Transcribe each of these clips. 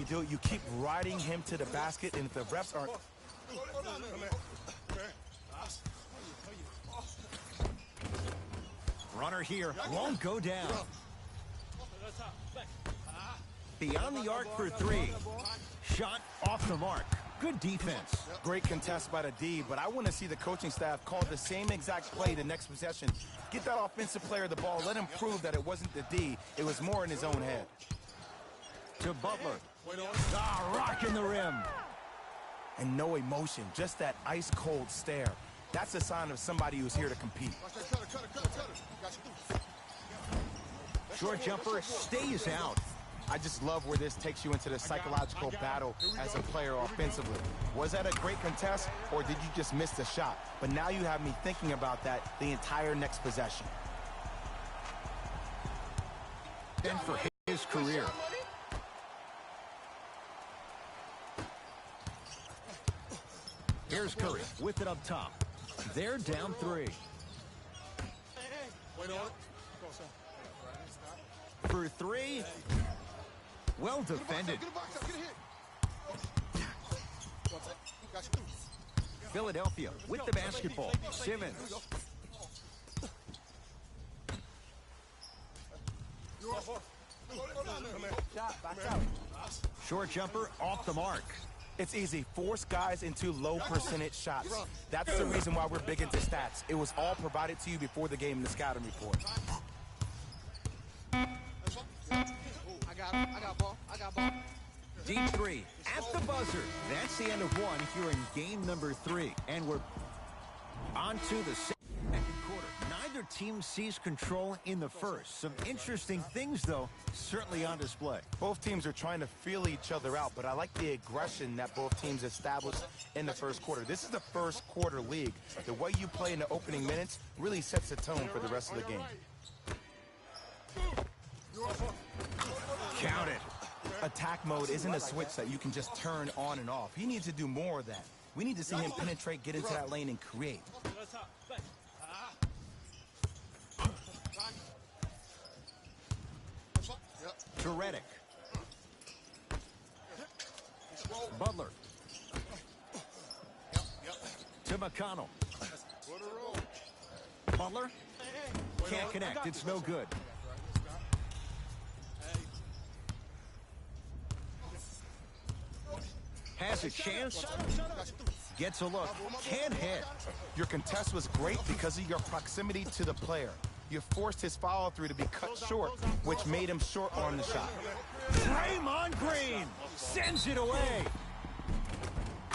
do it. You keep riding him to the basket, and if the refs aren't... Runner here, won't go down. Beyond the arc for three. Shot off the mark. Good defense. Great contest by the D, but I want to see the coaching staff call the same exact play the next possession. Get that offensive player the ball. Let him prove that it wasn't the D. It was more in his own head. To Butler. Rocking the rim. And no emotion, just that ice-cold stare. That's a sign of somebody who's here to compete. Short jumper stays out. I just love where this takes you into the psychological battle as a player offensively. Was that a great contest, or did you just miss the shot? But now you have me thinking about that the entire next possession. And for his career. Here's Curry with it up top. They're down three. For three. Well defended. Philadelphia with the basketball. Simmons. Short jumper off the mark. It's easy. Force guys into low percentage shots. That's the reason why we're big into stats. It was all provided to you before the game in the scouting report. I got ball. Deep three at the buzzer. That's the end of one here in game number 3. And we're on to the second quarter. Neither team sees control in the first. Some interesting things, though, certainly on display. Both teams are trying to feel each other out, but I like the aggression that both teams established in the first quarter. This is the first quarter league. The way you play in the opening minutes really sets the tone for the rest of the game. Count it. Attack mode isn't a switch that you can just turn on and off. He needs to do more of that. We need to see him penetrate, get into that lane, and create. To Redick. Butler. To McConnell. Butler. Can't connect. It's no good. Has a chance. Gets a look. Can't hit. Your contest was great because of your proximity to the player. You forced his follow-through to be cut short, which made him short on the shot. Draymond Green sends it away.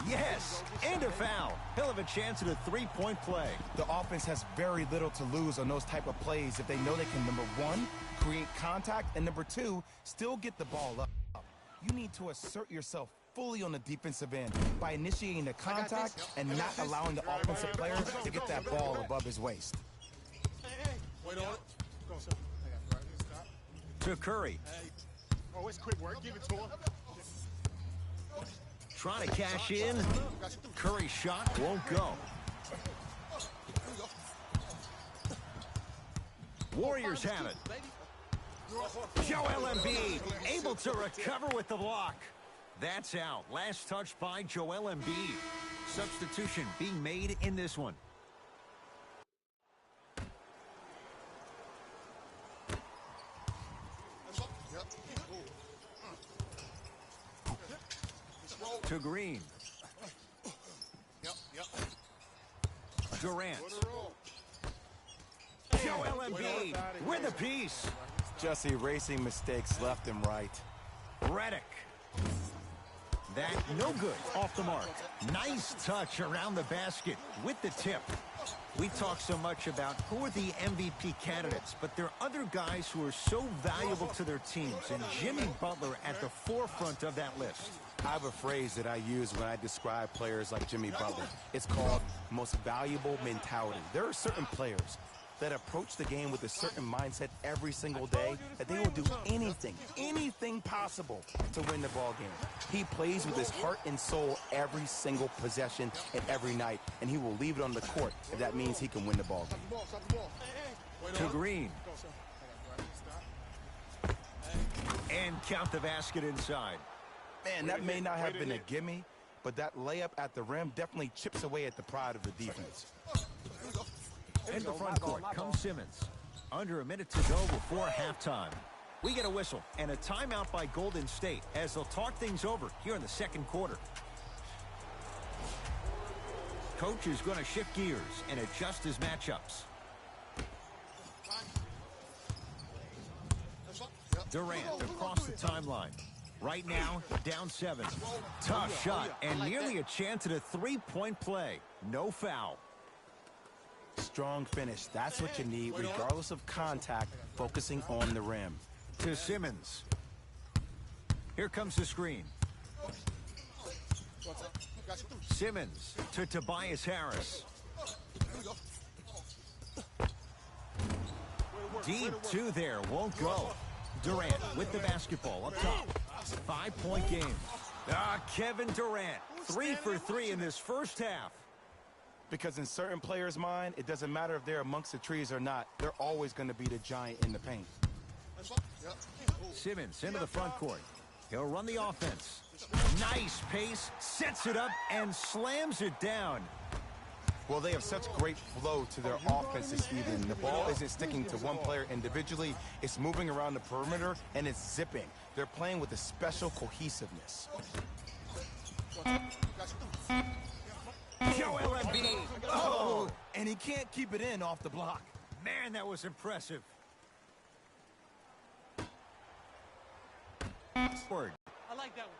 Yes, and a foul. Hell of a chance at a three-point play. The offense has very little to lose on those type of plays if they know they can, number one, create contact, and number two, still get the ball up. You need to assert yourself fully on the defensive end by initiating the contact and not allowing the offensive player to get that ball above his waist. To Curry. Oh, it's quick work. Give it to him. Trying to cash in. Curry's shot won't go. Warriors have it. Joel Embiid able to recover with the block. That's out. Last touch by Joel Embiid. Substitution being made in this one. To Green. Durant. Joel Embiid with a piece. Just erasing mistakes left and right. Redick. That no good. Off the mark. Nice touch around the basket with the tip. We talk so much about who are the MVP candidates, but there are other guys who are so valuable to their teams, and Jimmy Butler at the forefront of that list. I have a phrase that I use when I describe players like Jimmy Butler. It's called most valuable mentality. There are certain players that approach the game with a certain mindset every single day that they will do anything possible to win the ball game. He plays with his heart and soul every single possession and every night, and he will leave it on the court if that means he can win the ball game. To Green. And count the basket inside. Man, that may not have been a gimme, but that layup at the rim definitely chips away at the pride of the defense. In the front court comes Simmons. Under a minute to go before halftime. We get a whistle and a timeout by Golden State as they'll talk things over here in the second quarter. Coach is going to shift gears and adjust his matchups. Durant across the timeline. Right now, down 7. Tough shot and nearly a chance at a three-point play. No foul. Strong finish. That's what you need, regardless of contact, focusing on the rim. To Simmons. Here comes the screen. Simmons to Tobias Harris. Deep two there, won't go. Durant with the basketball up top. 5-point game. Kevin Durant, 3 for 3 in this first half. Because in certain players' mind, it doesn't matter if they're amongst the trees or not. They're always going to be the giant in the paint. Simmons into the front court. He'll run the offense. Nice pace, sets it up, and slams it down. Well, they have such great flow to their offense this evening. The ball isn't sticking to one player individually. It's moving around the perimeter, and it's zipping. They're playing with a special cohesiveness. Joel Embiid. Oh, and he can't keep it in off the block. Man, that was impressive. Word. I like that one.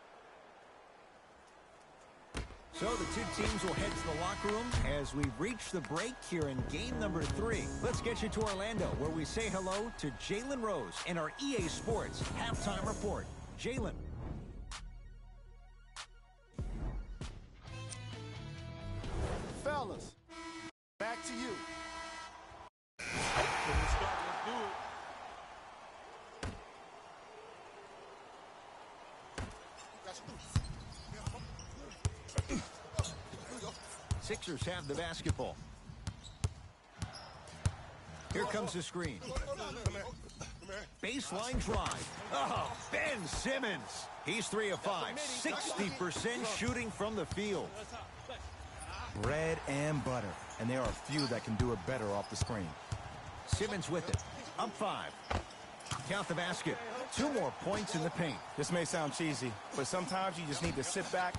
So the two teams will head to the locker room as we reach the break here in game number 3. Let's get you to Orlando, where we say hello to Jalen Rose in our EA Sports halftime report. Jalen. Fellas, back to you. Let's do it. Sixers have the basketball. Here comes the screen. Baseline drive. Oh, Ben Simmons. He's 3 of 5. 60% shooting from the field. Bread and butter. And there are a few that can do it better off the screen. Simmons with it. Up 5. Count the basket. 2 more points in the paint. This may sound cheesy, but sometimes you just need to sit back,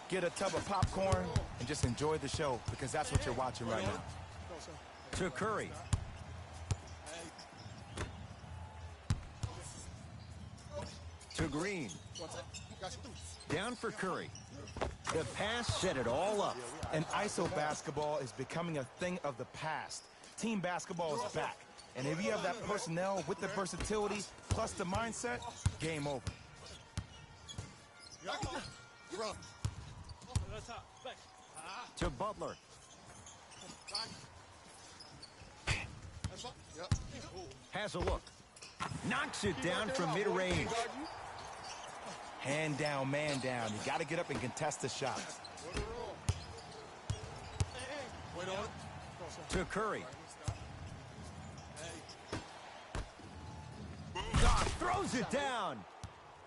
get a tub of popcorn, and just enjoy the show, because that's what you're watching right now. To Curry. To Green. Down for Curry. The pass set it all up. And ISO basketball is becoming a thing of the past. Team basketball is back. And if you have that personnel with the versatility plus the mindset, game over. To Butler. Has a look. Knocks it down from mid-range. Hand down, man down. You got to get up and contest the shots. To Curry. Throws it down.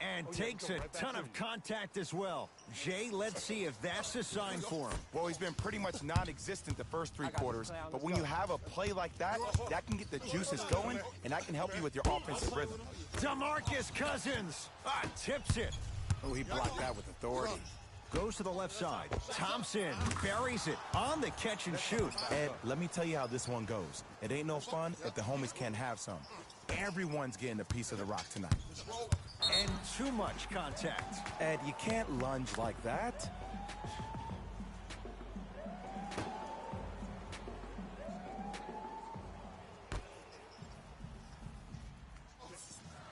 And takes a ton of contact as well. Jay, let's see if that's a sign for him. Well, he's been pretty much non-existent the first 3 quarters, but when you have a play like that, that can get the juices going, and that can help you with your offensive rhythm. DeMarcus Cousins tips it. Oh, he blocked that with authority. Goes to the left side. Thompson buries it on the catch and shoot. Ed, let me tell you how this one goes. It ain't no fun if the homies can't have some. Everyone's getting a piece of the rock tonight. And too much contact. Ed, you can't lunge like that.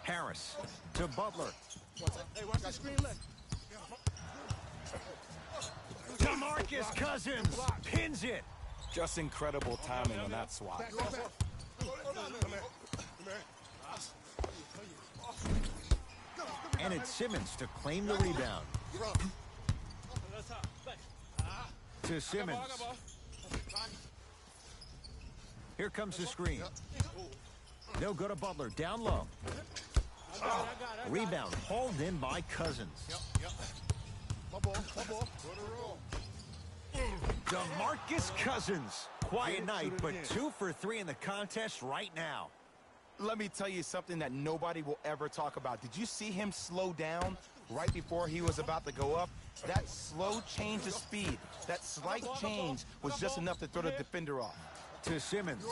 Harris to Butler. Hey, watch the screen left. DeMarcus Cousins pins it. Just incredible timing on that swat. And it's Simmons to claim the rebound. To Simmons. Here comes the screen. They'll go to Butler, down low. Rebound hauled in by Cousins. DeMarcus Cousins. Quiet night, but 2 for 3 in the contest right now. Let me tell you something that nobody will ever talk about. Did you see him slow down right before he was about to go up? That slow change of speed, that slight change was just enough to throw the defender off. To Simmons.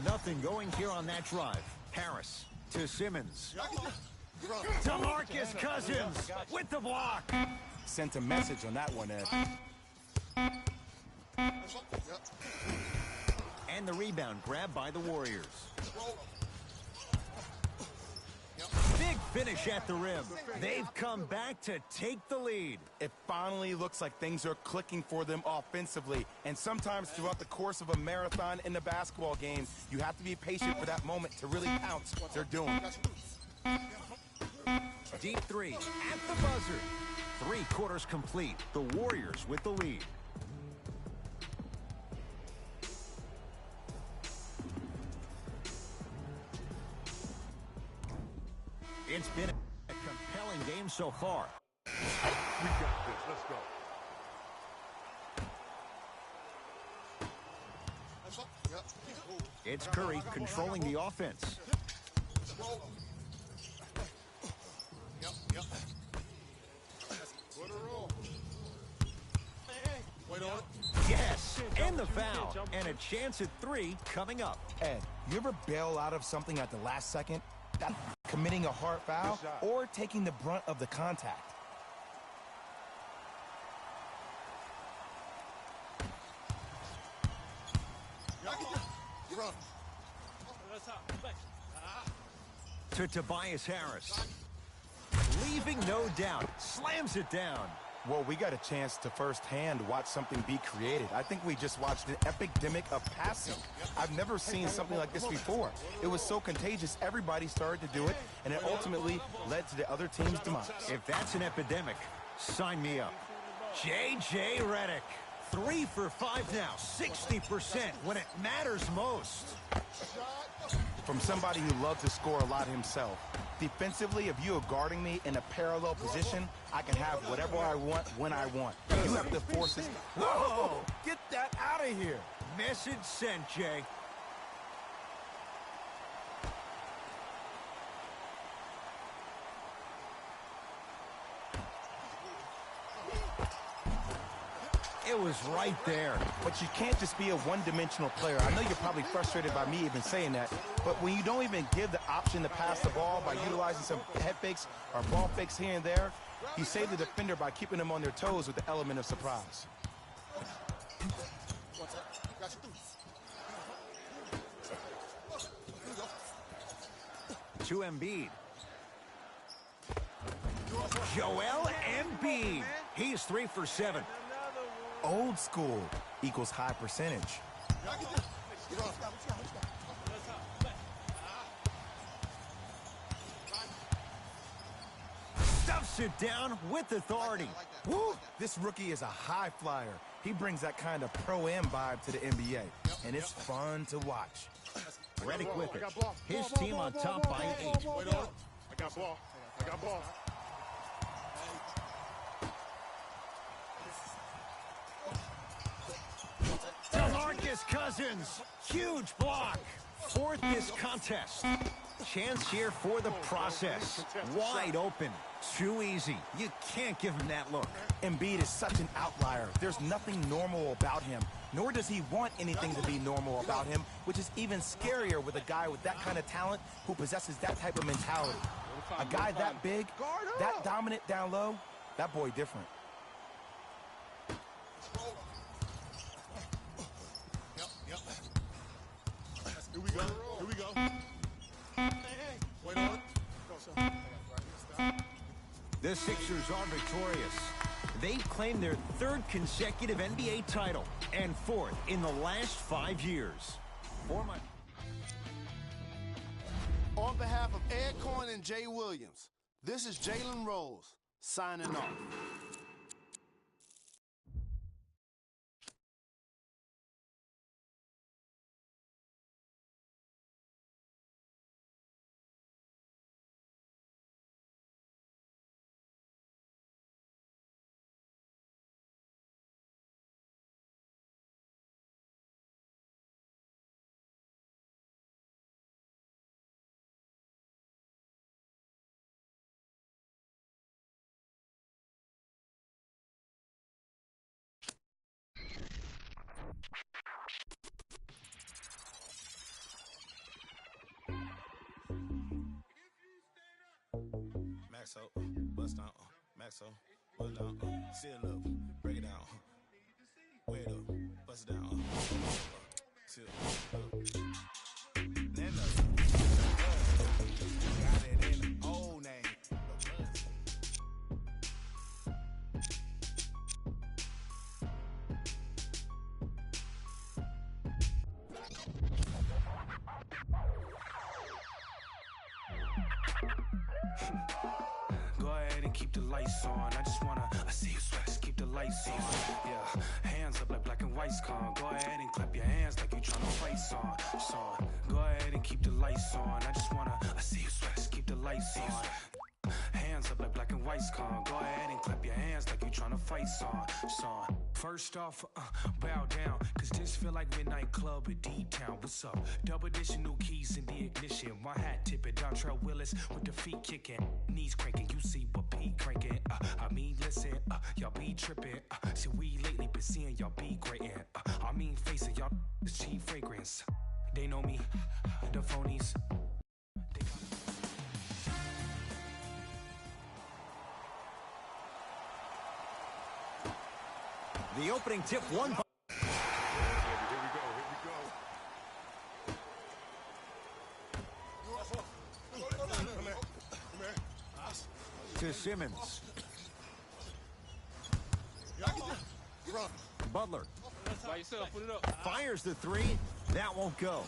Nothing going here on that drive. Harris to Simmons. DeMarcus Cousins with the block. Sent a message on that one, Ed. And the rebound grabbed by the Warriors. Big finish at the rim. They've come back to take the lead. It finally looks like things are clicking for them offensively. And sometimes throughout the course of a marathon in the basketball game, you have to be patient for that moment to really pounce what they're doing. Deep three at the buzzer. 3 quarters complete. The Warriors with the lead. It's been a compelling game so far. We got this. Let's go. It's Curry controlling the offense. Wait on it. Yes, and the foul. And a chance at 3 coming up. Ed, you ever bail out of something at the last second? That committing a hard foul or taking the brunt of the contact? To Tobias Harris. Leaving no doubt. Slams it down. Well, we got a chance to firsthand watch something be created. I think we just watched an epidemic of passing. I've never seen something like this before. It was so contagious, everybody started to do it, and it ultimately led to the other team's demise. If that's an epidemic, sign me up. J.J. Redick. 3 for 5 now. 60% when it matters most. From somebody who loves to score a lot himself. Defensively, if you are guarding me in a parallel position, I can have whatever I want when I want. You have to force this. Whoa! Get that out of here. Message sent, Jay. It was right there. But you can't just be a one-dimensional player. I know you're probably frustrated by me even saying that, but when you don't even give the option to pass the ball by utilizing some head fakes or ball fakes here and there, you save the defender by keeping them on their toes with the element of surprise. To Embiid. Joel Embiid. He's 3 for 7. Old school equals high percentage. Stuffs it down with authority. Woo! This rookie is a high flyer. He brings that kind of pro-am vibe to the NBA, and it's fun to watch. Redick with it. His team on top by 8. Wait on it. I got ball. DeMarcus Cousins. Huge block. 4th this contest. Chance here for the process. Wide open. Too easy. You can't give him that look. Embiid is such an outlier. There's nothing normal about him, nor does he want anything to be normal about him, which is even scarier with a guy with that kind of talent who possesses that type of mentality. A guy that big, that dominant down low, that boy different. Here we go. Wait on it. The Sixers are victorious. They've claimed their 3rd consecutive NBA title and 4th in the last 5 years. On behalf of Ed Cohen and Jay Williams, this is Jalen Rose signing off. Max up, bust down, max up, bust down, seal up, break it down, wait up, bust it down, seal up. Then got it in the old name. Go ahead and keep the lights on. I just wanna, I see you sweat, just keep the lights on. Yeah, hands up like black and white's con. Go ahead and clap your hands like you tryna fight song. Go ahead and keep the lights on. I just wanna, I see you sweat, just keep the lights on. Hands up like black and white's con. Go ahead and clap your hands like you tryna fight song. First off, bow down, cause this feel like midnight club at D-Town. What's up? Double edition, new keys in the ignition. My hat tipping, down Trail Willis with the feet kicking, knees cranking. You see what Pete cranking. I mean, listen, y'all be tripping. See, we lately been seeing y'all be grating. I mean, facing y'all the cheap fragrance. They know me, the phonies. They got The opening tip won by... Here we go. to Simmons. Butler. By yourself, put it up. Fires the three. That won't go.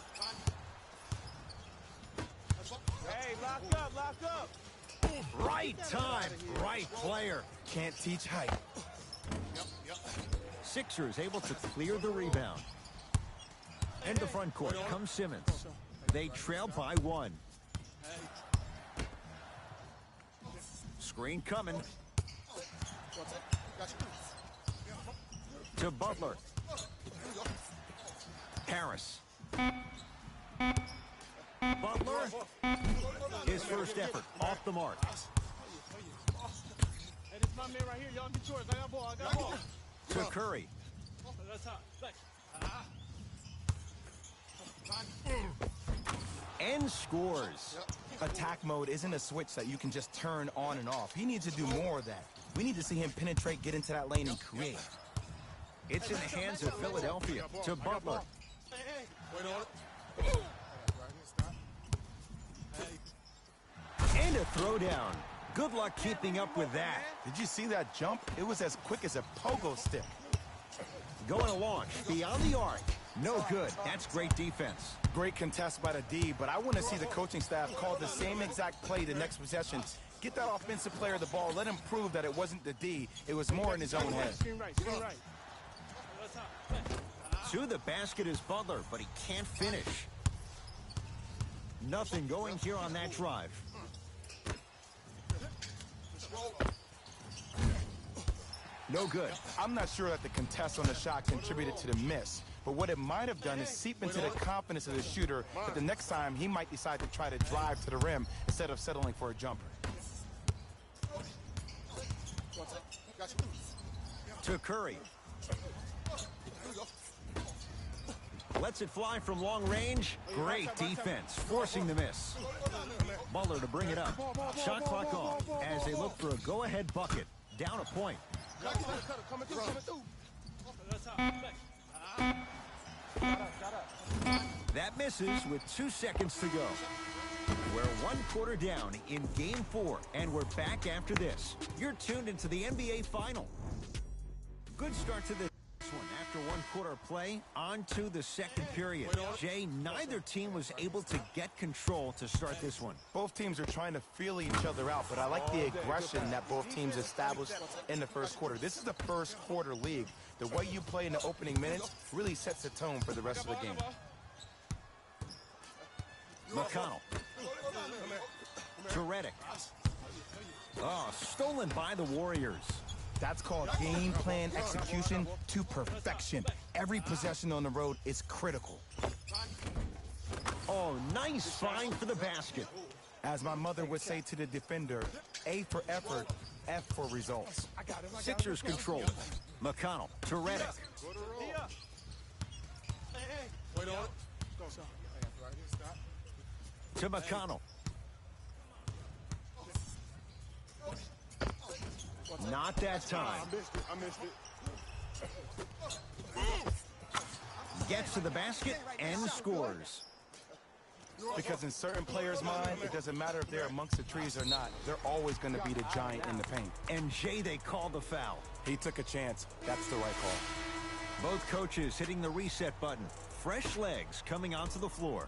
Hey, lock up. Right time, right player. Can't teach height. Sixers able to clear the rebound. And the front court comes Simmons. They trail by one. Screen coming. To Butler. Harris. Butler. His first effort off the mark. Hey, this is my man right here. Y'all get yours. I got ball. To Curry. That's hot. And scores. Attack mode isn't a switch that you can just turn on and off. He needs to do more of that. We need to see him penetrate, get into that lane, and create. It's in the hands of Philadelphia. To Butler. Wait on it. And a throwdown. Good luck keeping up with that. Did you see that jump? It was as quick as a pogo stick. Going to launch beyond the arc. No good. That's great defense. Great contest by the D, but I want to see the coaching staff call the same exact play the next possession. Get that offensive player the ball. Let him prove that it wasn't the D. It was more in his own head. Screen right. That's hot. To the basket is Butler, but he can't finish. Nothing going here on that drive. No good. I'm not sure that the contest on the shot contributed to the miss, but what it might have done is seep into the confidence of the shooter that the next time he might decide to try to drive to the rim instead of settling for a jumper. To Curry. Lets it fly from long range. Great defense, forcing the miss. Butler to bring it up. Shot clock off as they look for a go-ahead bucket. Down a point. Coming through. That misses with 2 seconds to go. We're 1 quarter down in Game 4, and we're back after this. You're tuned into the NBA Final. Good start to this one. After 1 quarter of play, on to the second period. Jay, neither team was able to get control to start this one. Both teams are trying to feel each other out, but I like the aggression that both teams established in the first quarter. This is the first quarter league. The way you play in the opening minutes really sets the tone for the rest of the game. McConnell. To Redick. Oh, stolen by the Warriors. That's called game plan execution to perfection. Every possession on the road is critical. Oh, nice find for the basket. As my mother would say to the defender, A for effort, F for results. Sixers control it. McConnell to Redick. Wait on it. To McConnell. Not that time. I missed it. Gets to the basket and scores. Because in certain players' mind, it doesn't matter if they're amongst the trees or not. They're always going to be the giant in the paint. And Jay, they called the foul. He took a chance. That's the right call. Both coaches hitting the reset button. Fresh legs coming onto the floor.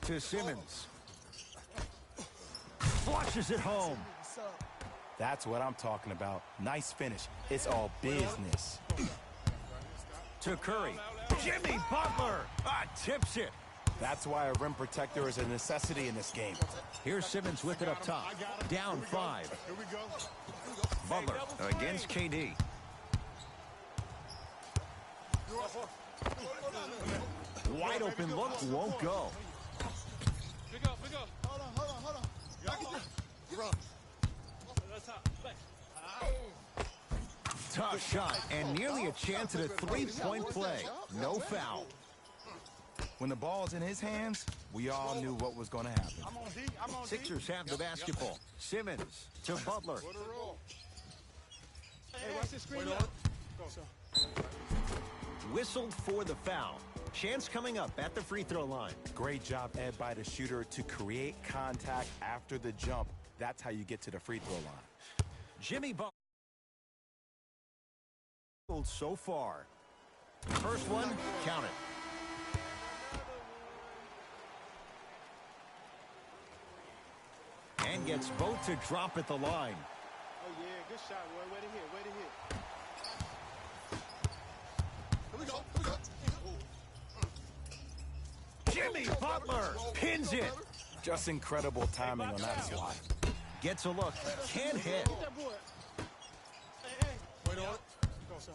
To Simmons. Flushes it home. That's what I'm talking about. Nice finish. It's all business. To Curry. Jimmy Butler tips it. That's why a rim protector is a necessity in this game. Here's Simmons with it up top. Down 5. Here we go. Butler against KD. Wide open look won't go. Pick up, pick up. Hold on. That's top. Back. Tough shot and nearly a chance at a three-point play. No foul. When the ball's in his hands, we all knew what was going to happen. I'm on D. Sixers have the basketball. Simmons to Butler. Hey, watch this screen. Whistled for the foul. Chance coming up at the free throw line. Great job, Ed, by the shooter to create contact after the jump. That's how you get to the free throw line. Jimmy Butler so far. First one, count it. And gets both to drop at the line. Oh, yeah, good shot, Roy. Way to hit. Jimmy Butler pins it. Just incredible timing on that slide. Gets a look. Can't hit. That boy. Hey. Wait on it. Go, son.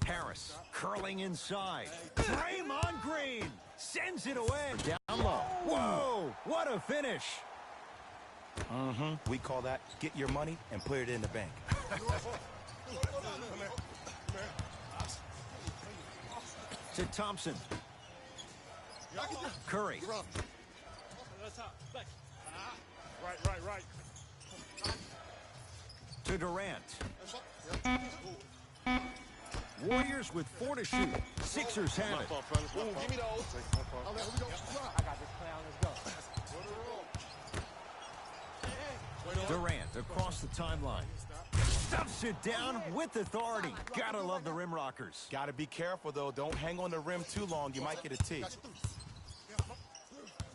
Harris curling inside. Draymond Green sends it away. Down low. Whoa, what a finish. We call that get your money and put it in the bank. To Thompson. Curry. That's top. Back. Right. To Durant. Warriors with 4 to shoot. Sixers have it. Give me those. I got this clown. Let's go. Durant across the timeline. Stuffs it down with authority. Gotta love the rim rockers. Got to be careful, though. Don't hang on the rim too long. You might get a tee.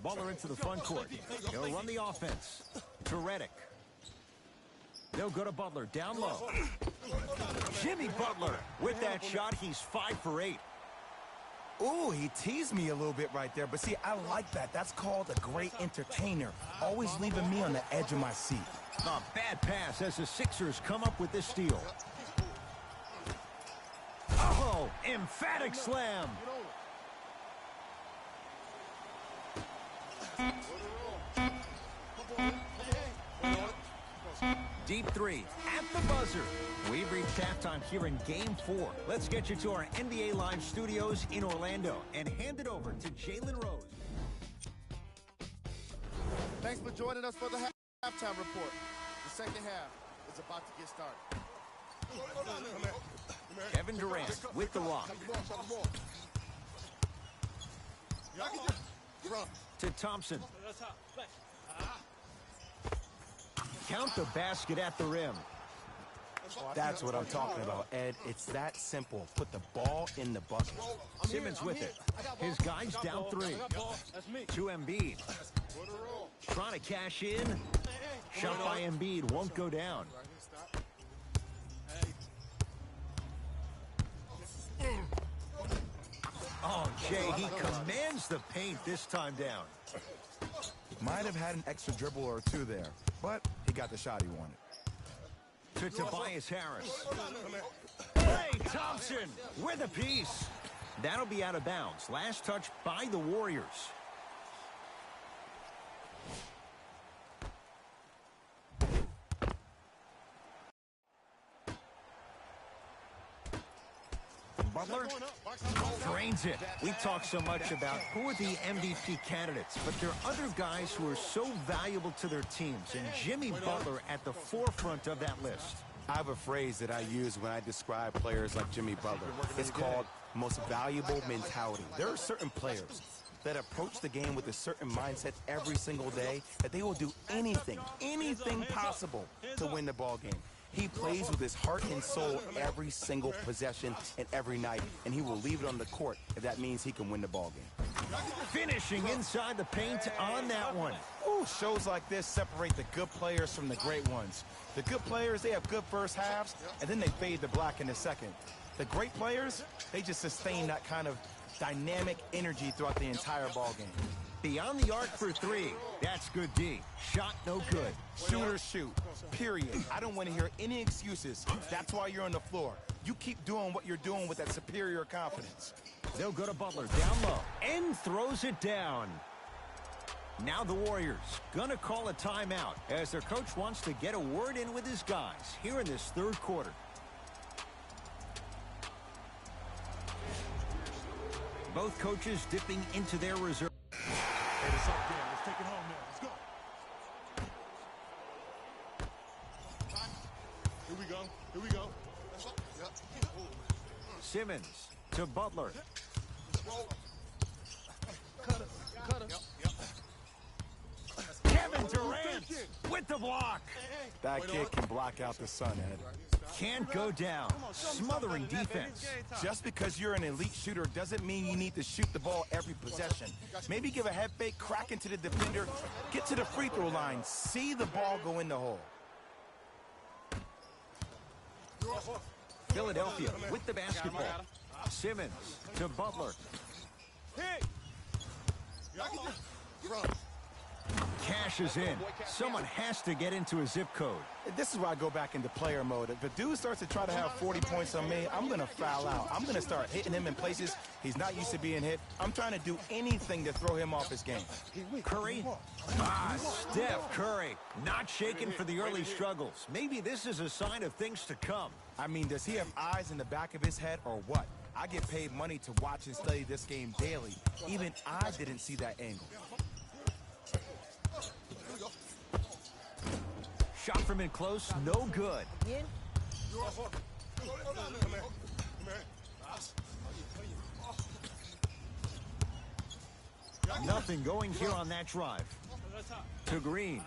Butler into the front court. He'll run the offense. To Redick. They'll go to Butler. Down low. Jimmy Butler. With that shot, he's 5 for 8. Ooh, he teased me a little bit right there. But see, I like that. That's called a great entertainer. Always leaving me on the edge of my seat. A bad pass as the Sixers come up with this steal. Oh, emphatic slam. Deep 3 at the buzzer. We've reached halftime here in Game 4. Let's get you to our NBA Live studios in Orlando and hand it over to Jalen Rose. Thanks for joining us for the halftime report. The second half is about to get started. Kevin Durant with the rock. To Thompson. That's top. Back. Count the basket at the rim. That's what I'm talking about, Ed. It's that simple. Put the ball in the bucket. Simmons with it. His guys down 3. That's me. To Embiid. Trying to cash in. Shot by Embiid won't go down. Oh, Jay, he commands the paint this time down. Might have had an extra dribble or two there, but he got the shot he wanted. To Tobias Harris. Klay Thompson with a piece. That'll be out of bounds. Last touch by the Warriors. Butler drains it. We talk so much about who are the MVP candidates, but there are other guys who are so valuable to their teams, and Jimmy Butler at the forefront of that list. I have a phrase that I use when I describe players like Jimmy Butler. It's called most valuable mentality. There are certain players that approach the game with a certain mindset every single day that they will do anything possible to win the ball game. He plays with his heart and soul every single possession and every night, and he will leave it on the court if that means he can win the ball game. Finishing inside the paint on that one. Ooh, shows like this separate the good players from the great ones. The good players, they have good first halves, and then they fade to black in the second. The great players, they just sustain that kind of dynamic energy throughout the entire ball game. Beyond the arc for three. That's good D. Shot no good. Shoot or shoot, period. I don't want to hear any excuses. That's why you're on the floor. You keep doing what you're doing with that superior confidence. They'll go to Butler down low and throws it down. Now the Warriors gonna call a timeout as their coach wants to get a word in with his guys here in this third quarter. Both coaches dipping into their reserve. Hey, it's up there. Let's take it home now. Let's go. Here we go. Here we go. Simmons to Butler. Kevin Durant with the block. That kid can block out the sun, Ed. Can't go down. Smothering defense. Just because you're an elite shooter doesn't mean you need to shoot the ball every possession. Maybe give a head fake, crack into the defender, get to the free throw line, see the ball go in the hole. Philadelphia with the basketball. Simmons to Butler. Cashes in. Someone has to get into a zip code. This is where I go back into player mode. If the dude starts to try to have 40 points on me, I'm going to foul out. I'm going to start hitting him in places he's not used to being hit. I'm trying to do anything to throw him off his game. Curry. Steph Curry. Not shaken for the early struggles. Maybe this is a sign of things to come. I mean, does he have eyes in the back of his head or what? I get paid money to watch and study this game daily. Even I didn't see that angle. Shot from in close, no good. Nothing going here on that drive. To Green.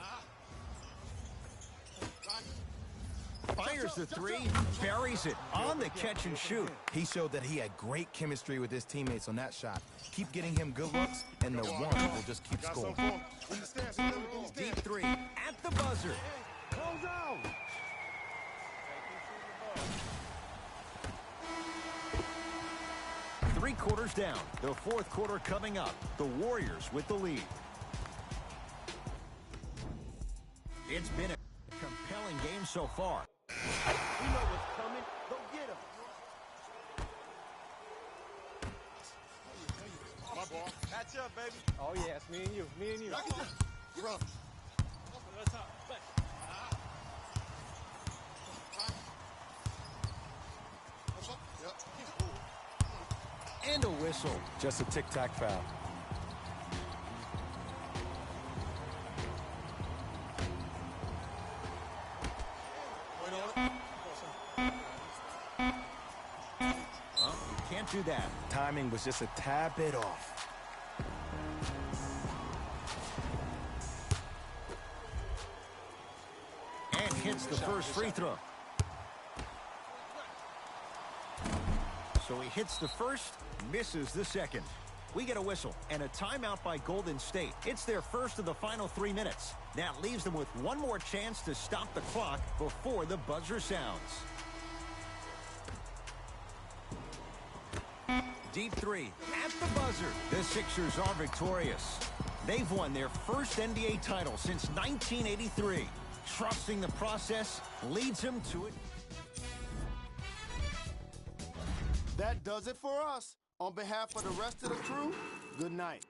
Fires the three, buries it on the catch and shoot. He showed that he had great chemistry with his teammates on that shot. Keep getting him good looks, and the one will just keep scoring. Deep three at the buzzer. Close out. Three quarters down. The fourth quarter coming up. The Warriors with the lead. It's been a compelling game so far. We know what's coming. Go get him. My ball. Catch up, baby. Oh, yeah, it's me and you. Me and you. And a whistle. Just a tic-tac foul. You can't do that. Timing was just a tad bit off. And hits the first free throw. So he hits the first, misses the second. We get a whistle and a timeout by Golden State. It's their first of the final 3 minutes. That leaves them with one more chance to stop the clock before the buzzer sounds. Deep three at the buzzer. The Sixers are victorious. They've won their first NBA title since 1983. Trusting the process leads them to it. That does it for us. On behalf of the rest of the crew, good night.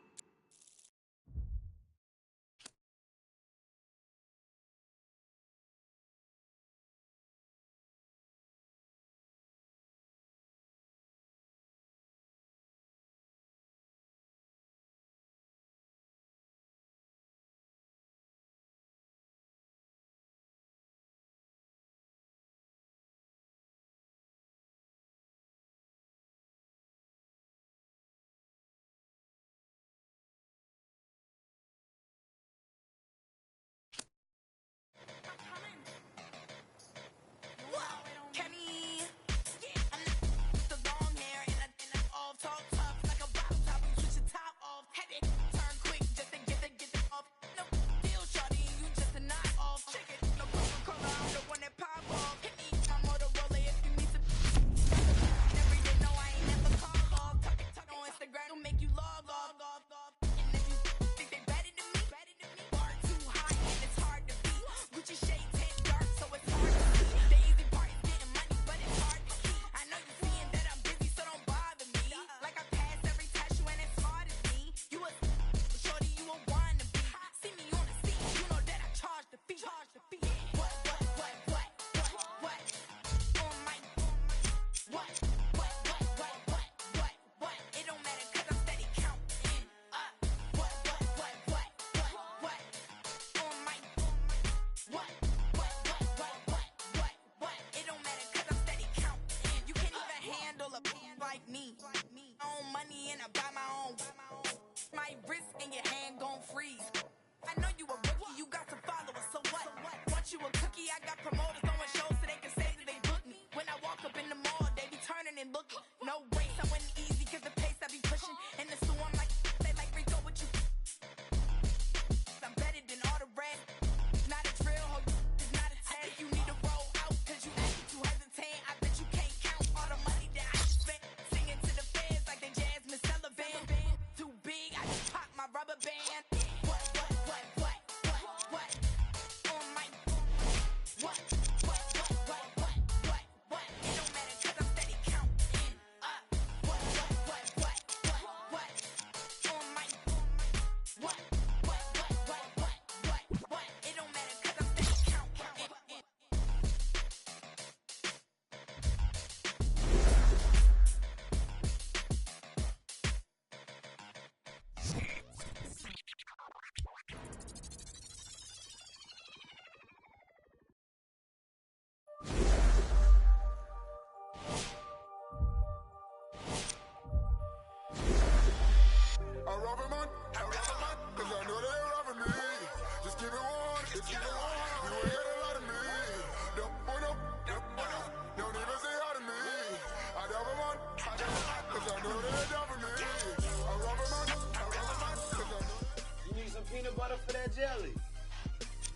peanut butter for that jelly.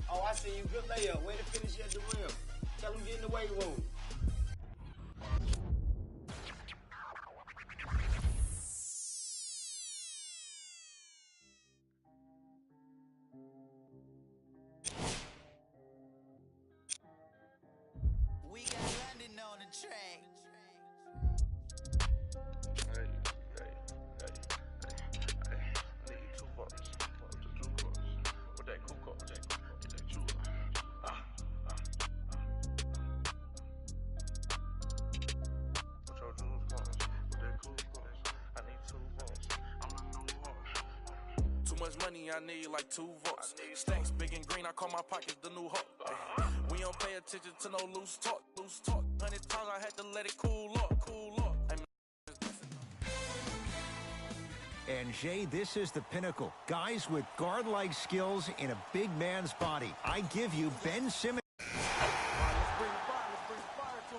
Oh, I see you. Good layup. Way to finish at the rim. Tell him get in the weight room. We got London on the track. Hey, I need 2 bucks. 2 bucks. With that cool with that chew. With your juice bucks. With that cool bucks. I need 2 bucks. I'm the new horse. Too much money, I need like 2 votes. Stacks big and green, I call my pockets the new hook. We don't pay attention to no loose talk. 100 times I had to let it cool up. And Jay, this is the pinnacle. Guys with guard-like skills in a big man's body. I give you Ben Simmons. Let's bring the fire to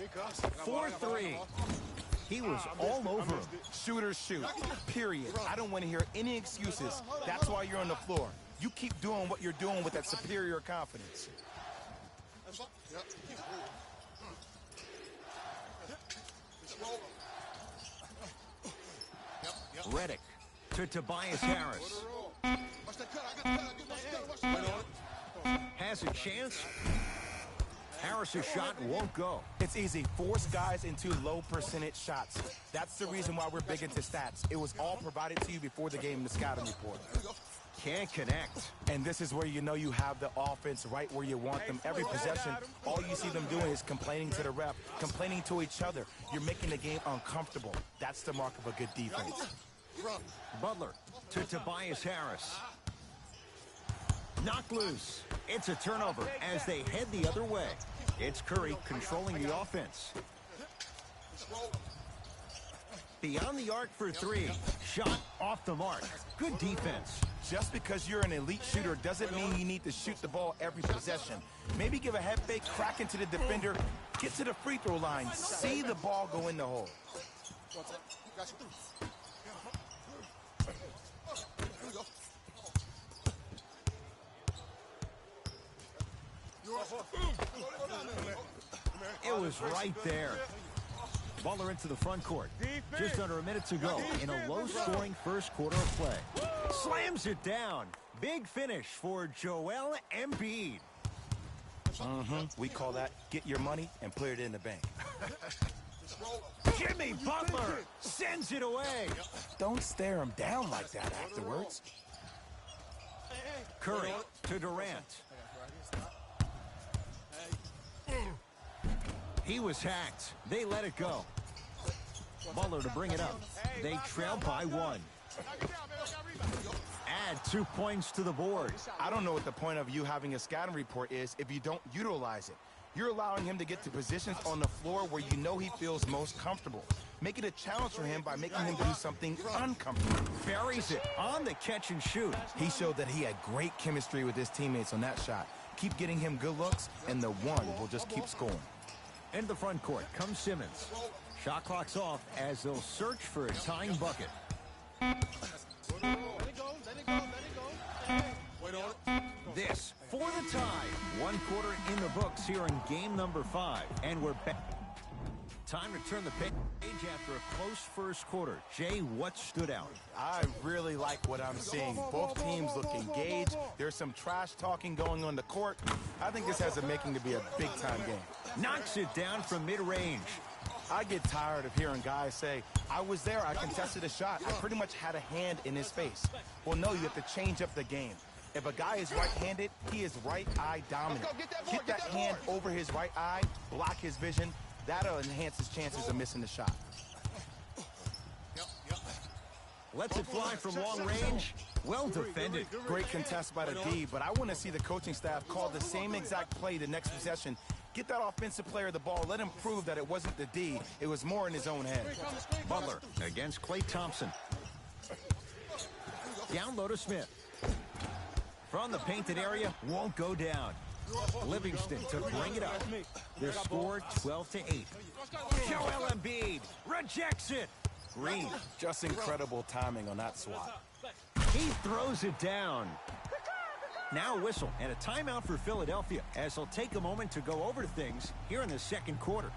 him. 4-3. He was all over him. Shooters shoot, period. I don't want to hear any excuses. That's why you're on the floor. You keep doing what you're doing with that superior confidence. Redick to Tobias Harris. Has a chance. Harris's shot won't go. It's easy. Force guys into low percentage shots. That's the reason why we're big into stats. It was all provided to you before the game in the scouting report. Can't connect. And this is where you know you have the offense right where you want them. Every possession, all you see them doing is complaining to the ref, complaining to each other. You're making the game uncomfortable. That's the mark of a good defense. Butler to Tobias Harris. Knocked loose. It's a turnover as they head the other way. It's Curry controlling the offense. Beyond the arc for 3. Shot off the mark. Good defense. Just because you're an elite shooter doesn't mean you need to shoot the ball every possession. Maybe give a head fake, crack into the defender, get to the free throw line, see the ball go in the hole. It was right there. Butler into the front court. Just under a minute to go in a low-scoring first quarter of play. Slams it down. Big finish for Joel Embiid. We call that get your money and put it in the bank. Jimmy Butler sends it away. Don't stare him down like that afterwards. Curry to Durant. He was hacked. They let it go. Butler to bring it up. They trail by 1. Add 2 points to the board. I don't know what the point of you having a scouting report is if you don't utilize it. You're allowing him to get to positions on the floor where you know he feels most comfortable. Make it a challenge for him by making him do something uncomfortable. Buries it on the catch and shoot. He showed that he had great chemistry with his teammates on that shot. Keep getting him good looks, and the one will just keep scoring. In the front court comes Simmons. Shot clock's off as they'll search for a tying bucket. This for the tie. 1 quarter in the books here in game number 5. And we're back. Time to turn the page after a close first quarter. Jay, what stood out? I really like what I'm seeing. Both teams look engaged. There's some trash talking going on the court. I think this has a making to be a big-time game. Knocks it down from mid-range. I get tired of hearing guys say, I was there, I contested a shot. I pretty much had a hand in his face. Well, no, you have to change up the game. If a guy is right-handed, he is right eye dominant. Get that hand over his right eye, block his vision. That'll enhance his chances of missing the shot. Lets it fly from long range. Well defended. Great contest by the D, but I want to see the coaching staff call the same exact play the next possession. Get that offensive player the ball. Let him prove that it wasn't the D. It was more in his own head. Butler against Klay Thompson. Down low to Smith. From the painted area, won't go down. Livingston to bring it up. Their score 12-8. Joel Embiid rejects it. Green. Just incredible timing on that swat. He throws it down. Now a whistle and a timeout for Philadelphia as they'll take a moment to go over things here in the second quarter.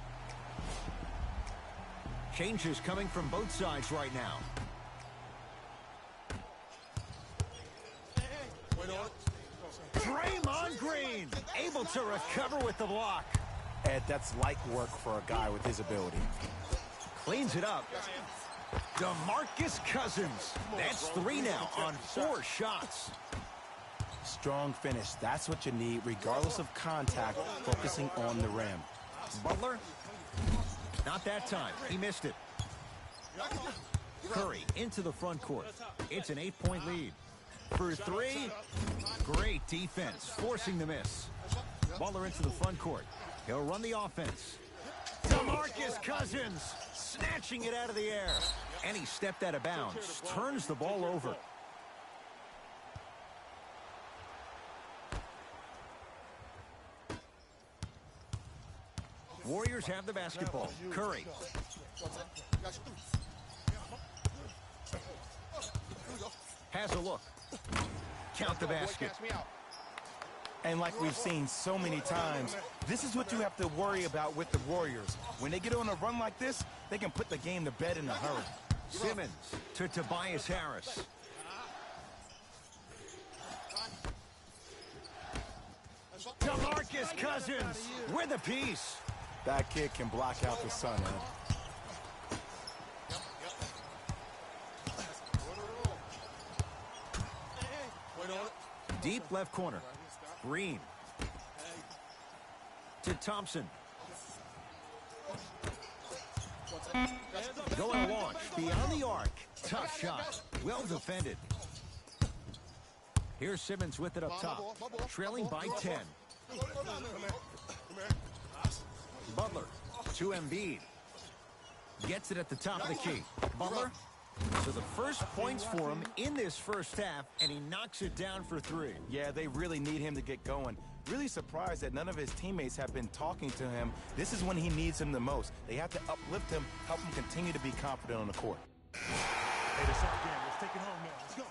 Changes coming from both sides right now. Draymond Green able to recover with the block. Ed, that's light work for a guy with his ability. Cleans it up. DeMarcus Cousins. That's 3 now on 4 shots. Strong finish. That's what you need, regardless of contact, focusing on the rim. Butler. Not that time. He missed it. Curry into the front court. It's an 8-point lead. For 3. Great defense, forcing the miss. Butler into the front court. He'll run the offense. DeMarcus Cousins snatching it out of the air. And he stepped out of bounds. Turns the ball over. Warriors have the basketball. Curry. Has a look. Count the basket. And like we've seen so many times, this is what you have to worry about with the Warriors. When they get on a run like this, they can put the game to bed in a hurry. Simmons to Tobias Harris. DeMarcus Cousins with a piece. That kid can block out the sun, Ed. Deep left corner. Green. To Thompson. Going launch beyond the arc. Tough shot. Well defended. Here's Simmons with it up top. Trailing by 10. Butler to Embiid. Gets it at the top of the key. Butler. So the first points for him in this first half, and he knocks it down for 3. Yeah, they really need him to get going. Really surprised that none of his teammates have been talking to him. This is when he needs him the most. They have to uplift him, help him continue to be confident on the court. Hey, this our game. Let's take it home now. Let's go.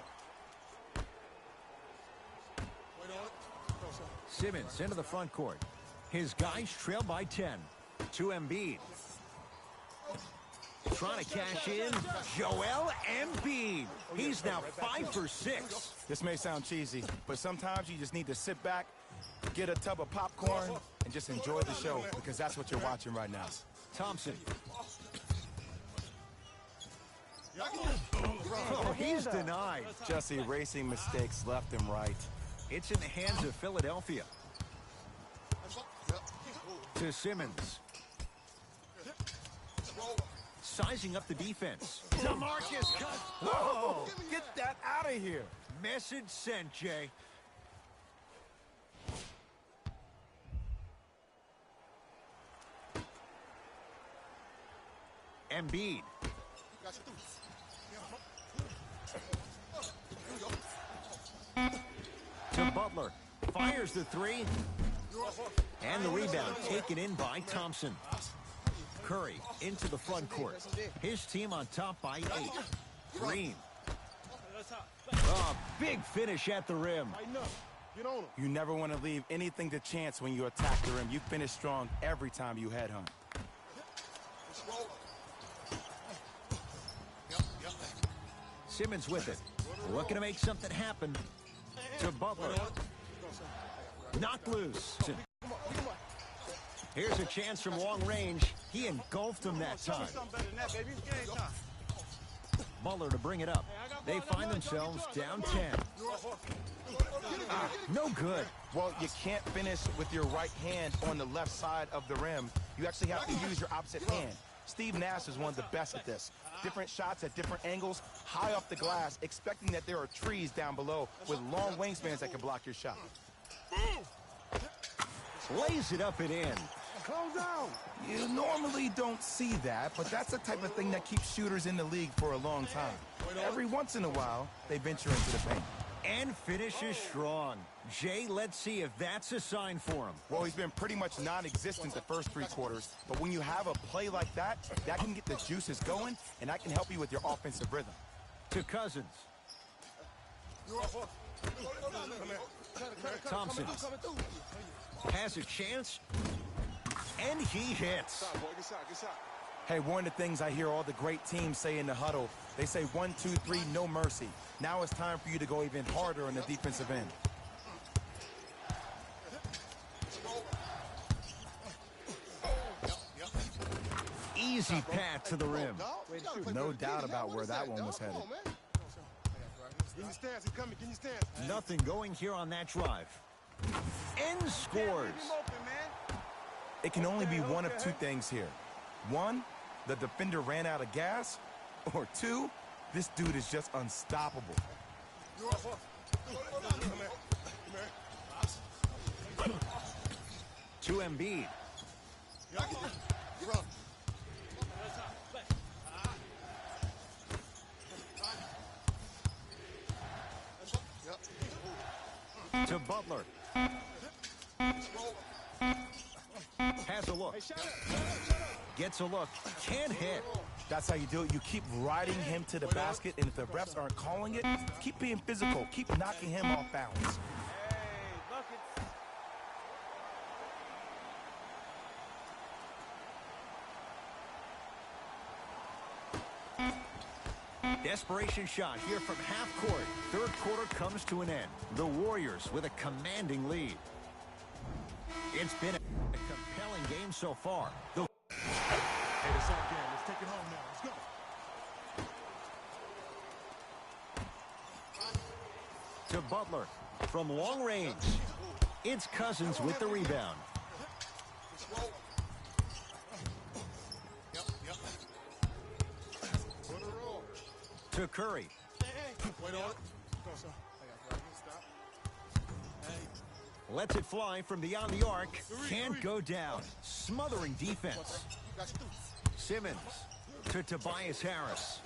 Simmons into the front court. His guys trail by 10. To Embiid. Trying to cash in. Joel Embiid. He's now 5 for 6. This may sound cheesy, but sometimes you just need to sit back, get a tub of popcorn, and just enjoy the show, because that's what you're watching right now. Thompson. Oh, he's denied. Just erasing mistakes left and right. It's in the hands of Philadelphia. To Simmons. Sizing up the defense. DeMarcus Cousins. Whoa! Get that out of here. Message sent, Jay. Embiid. To Butler. Fires the 3. And the rebound taken in by Thompson. Curry into the front court. His team on top by 8. Green. Big finish at the rim. You never want to leave anything to chance when you attack the rim. You finish strong every time you headhunt. Simmons with it. Looking to make something happen. To Butler. Knocked loose. Here's a chance from long range. He engulfed him that time. Butler to bring it up. They find themselves down 10. No good. Well, you can't finish with your right hand on the left side of the rim. You actually have to use your opposite hand. Steve Nash is one of the best at this. Different shots at different angles, high off the glass, expecting that there are trees down below with long wingspans that can block your shot. Lays it up and in. Close out. You normally don't see that, but that's the type of thing that keeps shooters in the league for a long time. Every once in a while, they venture into the paint. And finishes strong. Jay, let's see if that's a sign for him. Well, he's been pretty much non-existent the first 3 quarters, but when you have a play like that, that can get the juices going, and that can help you with your offensive rhythm. To Cousins. Thompson has a chance, and he hits. Hey, one of the things I hear all the great teams say in the huddle, they say 1, 2, 3, no mercy. Now it's time for you to go even harder on the defensive end. Easy path to the rim. No doubt about where that one was headed. Nothing going here on that drive. And scores. It can only be one of 2 things here. 1, the defender ran out of gas, or 2, this dude is just unstoppable. To Embiid. To Butler. Has a look. Gets a look. Can't hit. That's how you do it. You keep riding him to the basket, and if the refs aren't calling it, keep being physical. Keep knocking him off balance. Desperation shot here from half court. Third quarter comes to an end. The Warriors with a commanding lead. It's been a compelling game so far. Hey, it's our game. Let's take it home now. Let's go. To Butler from long range. It's Cousins with the rebound. To Curry. Lets it fly from beyond the arc. Can't go down. Smothering defense. Simmons to Tobias Harris.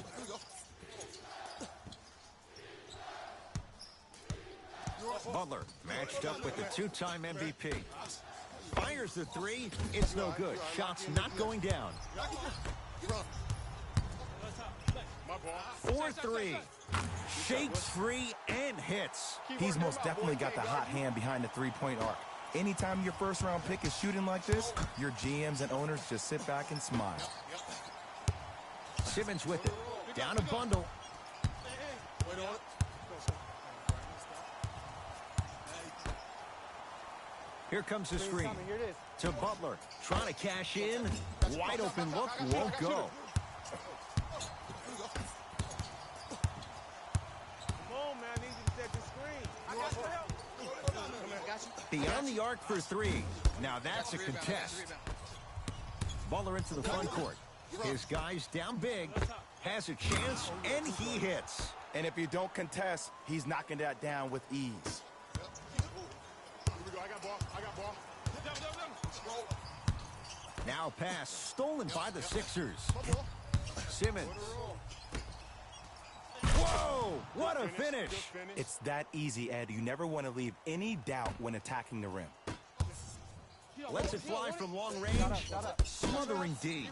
Butler matched up with the 2-time MVP. Fires the 3. It's no good. Shot's not going down. 4-3. Shakes free and hits. He's most definitely got the hot hand behind the 3-point arc. Anytime your first-round pick is shooting like this, your GMs and owners just sit back and smile. Simmons with it. Down a bundle. Here comes the screen. To Butler. Trying to cash in. Wide open look. Won't go. Beyond the arc for 3. Now that's a contest. Butler into the front court. His guy's down big. Has a chance, and he hits. And if you don't contest, he's knocking that down with ease. Now pass stolen by the Sixers. Simmons. Whoa! What a finish! It's that easy, Ed. You never want to leave any doubt when attacking the rim. Lets it fly from long range. Smothering D.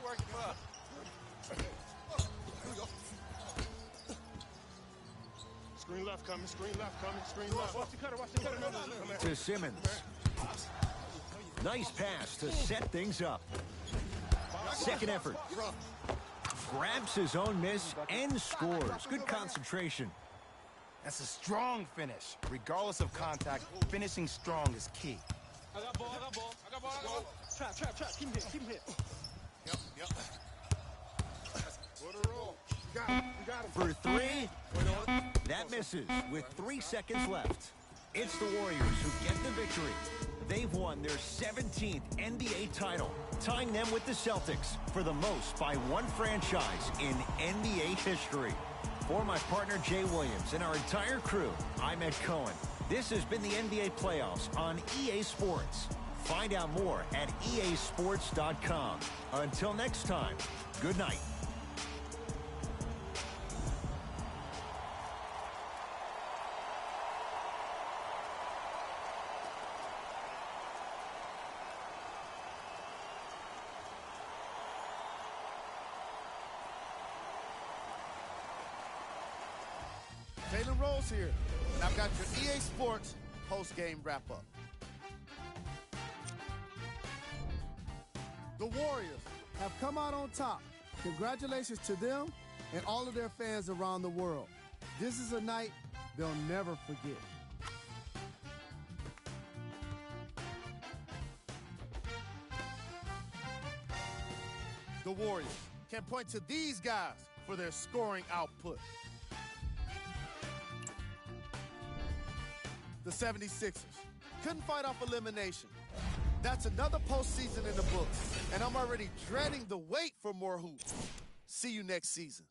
Screen left coming, screen left coming, screen left. Watch the cutter. To Simmons. Nice pass to set things up. Second effort. Grabs his own miss and scores. Good concentration. That's a strong finish. Regardless of contact, finishing strong is key. I got ball. Trap. Keep him hit. Yep. What a roll. You got him. For 3. That misses with 3 seconds left. It's the Warriors who get the victory. They've won their 17th NBA title, tying them with the Celtics for the most by one franchise in NBA history. For my partner Jay Williams and our entire crew, I'm Ed Cohen. This has been the NBA playoffs on EA Sports. Find out more at easports.com. Until next time, good night. Jalen Rose here, and I've got your EA Sports post-game wrap-up. The Warriors have come out on top. Congratulations to them and all of their fans around the world. This is a night they'll never forget. The Warriors can point to these guys for their scoring output. The 76ers couldn't fight off elimination. That's another postseason in the books, and I'm already dreading the wait for more hoops. See you next season.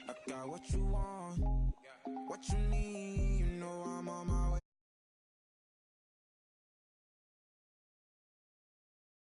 I got what you want, what you need.